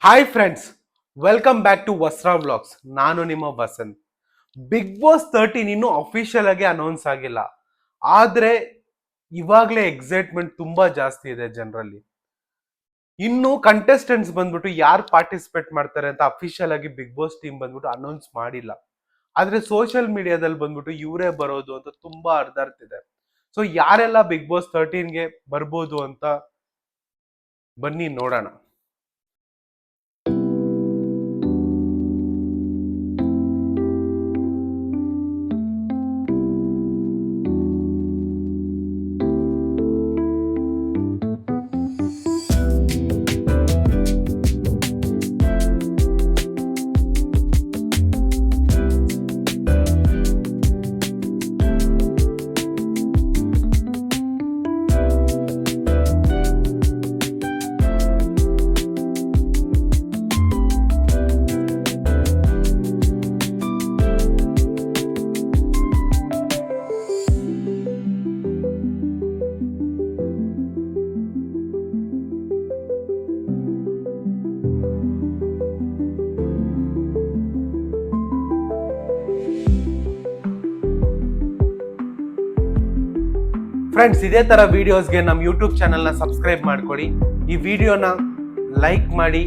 Hi friends, welcome back to Vasra vlogs. ನಾನು ನಿಮ್ಮ Vasant. Big boss 13 ಇನ್ನೂ ಅಫಿಷಿಯಲ್ ಆಗಿ ಅನೌನ್ಸ್ ಆಗಿಲ್ಲ, ಆದ್ರೆ ಇವಾಗ್ಲೇ ಎಕ್ಸೈಟ್ಮೆಂಟ್ ತುಂಬಾ ಜಾಸ್ತಿ ಇದೆ ಜನರಲ್ಲಿ. ಇನ್ನು ಕಂಟೆಸ್ಟೆಂಟ್ಸ್ ಬಂದ್ಬಿಟ್ಟು ಯಾರು ಪಾರ್ಟಿಸಿಪೇಟ್ ಮಾಡ್ತಾರೆ ಅಂತ ಅಫಿಷಿಯಲ್ ಆಗಿ ಬಿಗ್ ಬಾಸ್ ಟೀಮ್ ಬಂದ್ಬಿಟ್ಟು ಅನೌನ್ಸ್ ಮಾಡಿಲ್ಲ. ಆದ್ರೆ ಸೋಷಿಯಲ್ ಮೀಡಿಯಾದಲ್ಲಿ ಬಂದ್ಬಿಟ್ಟು ಇವರೇ ಬರೋದು ಅಂತ ತುಂಬಾ ಹರಿದಾಡ್ತಿದೆ. ಸೊ ಯಾರೆಲ್ಲ ಬಿಗ್ ಬಾಸ್ 13ಗೆ ಬರ್ಬೋದು ಅಂತ ಬನ್ನಿ ನೋಡೋಣ. ಫ್ರೆಂಡ್ಸ್, ಇದೇ ತರ ವಿಡಿಯೋಸ್ಗೆ ನಮ್ಮ ಯೂಟ್ಯೂಬ್ ಚಾನೆಲ್ನ ಸಬ್ಸ್ಕ್ರೈಬ್ ಮಾಡ್ಕೊಳ್ಳಿ. ಈ ವಿಡಿಯೋನ ಲೈಕ್ ಮಾಡಿ,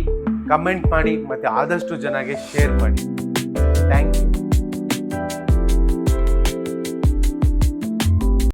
ಕಮೆಂಟ್ ಮಾಡಿ, ಮತ್ತೆ ಆದಷ್ಟು ಜನಗೆ ಶೇರ್ ಮಾಡಿ. Thank you.